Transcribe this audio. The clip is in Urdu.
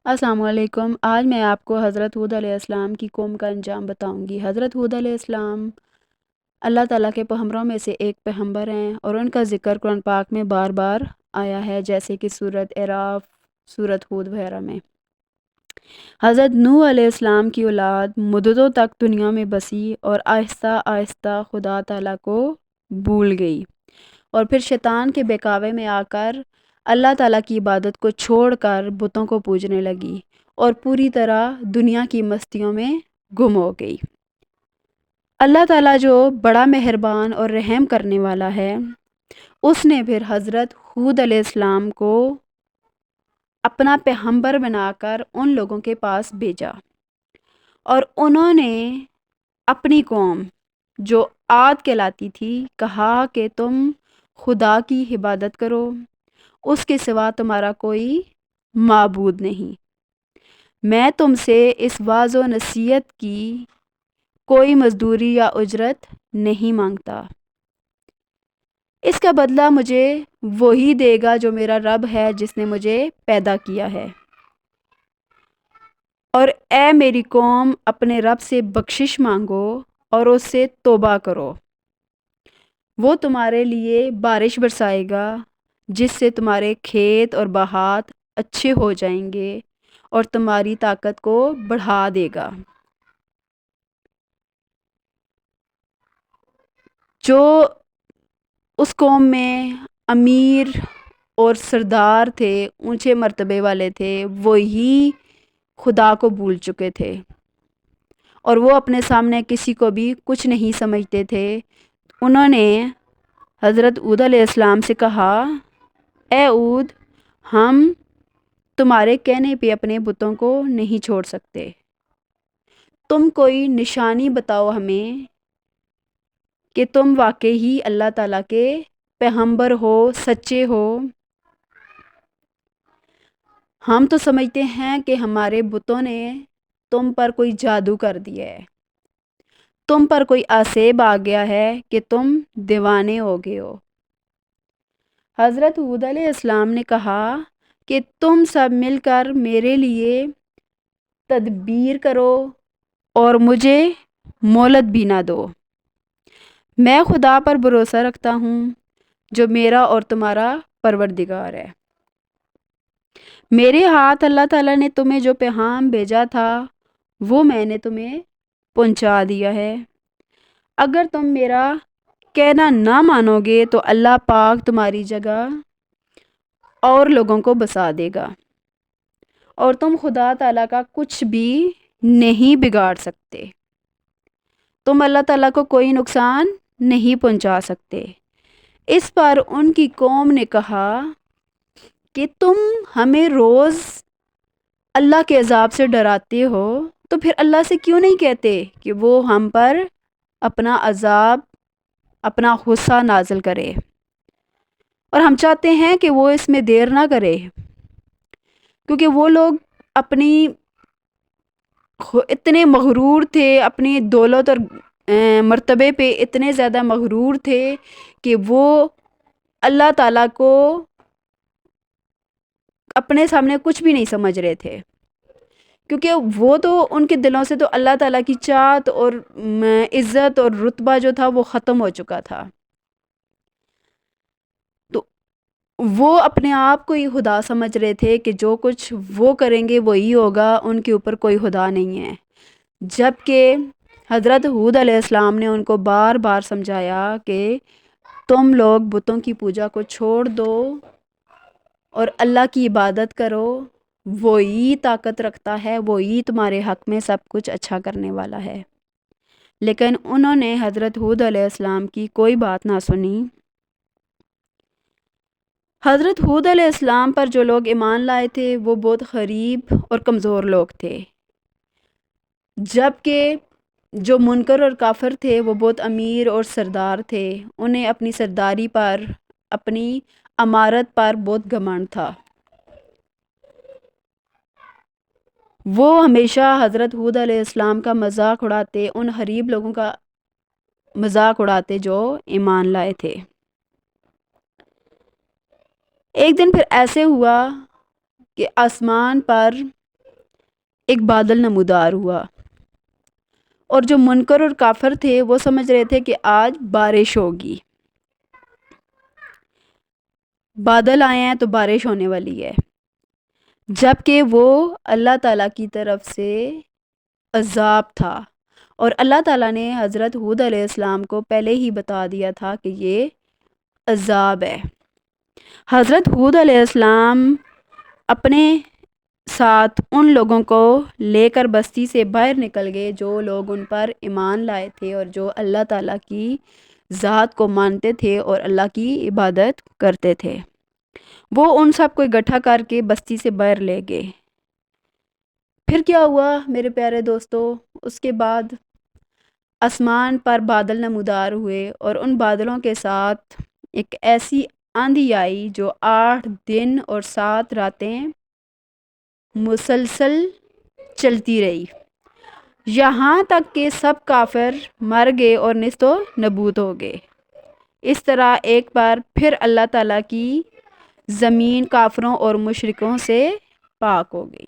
السلام علیکم۔ آج میں آپ کو حضرت ہود علیہ السلام کی قوم کا انجام بتاؤں گی۔ حضرت ہود علیہ السلام اللہ تعالیٰ کے پیغمبروں میں سے ایک پیغمبر ہیں اور ان کا ذکر قرآن پاک میں بار بار آیا ہے، جیسے کہ سورۃ اعراف، سورۃ ہود وغیرہ میں۔ حضرت نوح علیہ السلام کی اولاد مدتوں تک دنیا میں بسی اور آہستہ آہستہ خدا تعالیٰ کو بھول گئی، اور پھر شیطان کے بہکاوے میں آ کر اللہ تعالیٰ کی عبادت کو چھوڑ کر بتوں کو پوجنے لگی اور پوری طرح دنیا کی مستیوں میں گم ہو گئی۔ اللہ تعالیٰ جو بڑا مہربان اور رحم کرنے والا ہے، اس نے پھر حضرت ہود علیہ السلام کو اپنا پیغمبر بنا کر ان لوگوں کے پاس بھیجا، اور انہوں نے اپنی قوم جو عاد کہلاتی تھی کہا کہ تم خدا کی عبادت کرو، اس کے سوا تمہارا کوئی معبود نہیں۔ میں تم سے اس واعظ و نصیحت کی کوئی مزدوری یا اجرت نہیں مانگتا، اس کا بدلہ مجھے وہی دے گا جو میرا رب ہے، جس نے مجھے پیدا کیا ہے۔ اور اے میری قوم، اپنے رب سے بخشش مانگو اور اس سے توبہ کرو، وہ تمہارے لیے بارش برسائے گا جس سے تمہارے کھیت اور باغات اچھے ہو جائیں گے اور تمہاری طاقت کو بڑھا دے گا۔ جو اس قوم میں امیر اور سردار تھے، اونچے مرتبے والے تھے، وہی خدا کو بھول چکے تھے اور وہ اپنے سامنے کسی کو بھی کچھ نہیں سمجھتے تھے۔ انہوں نے حضرت ہود علیہ السلام سے کہا، اے ہود، ہم تمہارے کہنے پہ اپنے بتوں کو نہیں چھوڑ سکتے، تم کوئی نشانی بتاؤ ہمیں کہ تم واقعی اللہ تعالیٰ کے پیغمبر ہو، سچے ہو۔ ہم تو سمجھتے ہیں کہ ہمارے بتوں نے تم پر کوئی جادو کر دیا ہے، تم پر کوئی آسیب آ گیا ہے کہ تم دیوانے ہو گئے ہو۔ حضرت ہود علیہ السلام نے کہا کہ تم سب مل کر میرے لیے تدبیر کرو اور مجھے مہلت بھی نہ دو۔ میں خدا پر بھروسہ رکھتا ہوں جو میرا اور تمہارا پروردگار ہے۔ میرے ہاتھ اللہ تعالیٰ نے تمہیں جو پیغام بھیجا تھا وہ میں نے تمہیں پہنچا دیا ہے۔ اگر تم میرا کہنا نہ مانو گے تو اللہ پاک تمہاری جگہ اور لوگوں کو بسا دے گا، اور تم خدا تعالیٰ کا کچھ بھی نہیں بگاڑ سکتے، تم اللہ تعالیٰ کو کوئی نقصان نہیں پہنچا سکتے۔ اس پر ان کی قوم نے کہا کہ تم ہمیں روز اللہ کے عذاب سے ڈراتے ہو، تو پھر اللہ سے کیوں نہیں کہتے کہ وہ ہم پر اپنا عذاب، اپنا غصہ نازل کرے؟ اور ہم چاہتے ہیں کہ وہ اس میں دیر نہ کرے، کیونکہ وہ لوگ اپنی اتنے مغرور تھے، اپنی دولت اور مرتبے پہ اتنے زیادہ مغرور تھے کہ وہ اللہ تعالیٰ کو اپنے سامنے کچھ بھی نہیں سمجھ رہے تھے، کیونکہ وہ تو ان کے دلوں سے تو اللہ تعالیٰ کی چاہت اور عزت اور رتبہ جو تھا وہ ختم ہو چکا تھا۔ تو وہ اپنے آپ کو ہی خدا سمجھ رہے تھے کہ جو کچھ وہ کریں گے وہی ہوگا، ان کے اوپر کوئی خدا نہیں ہے۔ جبکہ حضرت ہود علیہ السلام نے ان کو بار بار سمجھایا کہ تم لوگ بتوں کی پوجا کو چھوڑ دو اور اللہ کی عبادت کرو، وہی طاقت رکھتا ہے، وہی تمہارے حق میں سب کچھ اچھا کرنے والا ہے۔ لیکن انہوں نے حضرت ہود علیہ السلام کی کوئی بات نہ سنی۔ حضرت ہود علیہ السلام پر جو لوگ ایمان لائے تھے وہ بہت غریب اور کمزور لوگ تھے، جبکہ جو منکر اور کافر تھے وہ بہت امیر اور سردار تھے، انہیں اپنی سرداری پر، اپنی امارت پر بہت گھمنڈ تھا۔ وہ ہمیشہ حضرت ہود علیہ السلام کا مذاق اڑاتے، ان غریب لوگوں کا مذاق اڑاتے جو ایمان لائے تھے۔ ایک دن پھر ایسے ہوا کہ آسمان پر ایک بادل نمودار ہوا، اور جو منکر اور کافر تھے وہ سمجھ رہے تھے کہ آج بارش ہوگی، بادل آئے ہیں تو بارش ہونے والی ہے، جبکہ وہ اللہ تعالیٰ کی طرف سے عذاب تھا، اور اللہ تعالیٰ نے حضرت ہود علیہ السلام کو پہلے ہی بتا دیا تھا کہ یہ عذاب ہے۔ حضرت ہود علیہ السلام اپنے ساتھ ان لوگوں کو لے کر بستی سے باہر نکل گئے جو لوگ ان پر ایمان لائے تھے اور جو اللہ تعالیٰ کی ذات کو مانتے تھے اور اللہ کی عبادت کرتے تھے۔ وہ ان سب کو اکٹھا کر کے بستی سے باہر لے گئے۔ پھر کیا ہوا میرے پیارے دوستو؟ اس کے بعد آسمان پر بادل نمودار ہوئے، اور ان بادلوں کے ساتھ ایک ایسی آندھی آئی جو 8 دن اور 7 راتیں مسلسل چلتی رہی، یہاں تک کہ سب کافر مر گئے اور نیست و نابود ہو گئے۔ اس طرح ایک بار پھر اللہ تعالیٰ کی زمین کافروں اور مشرکوں سے پاک ہو گئی۔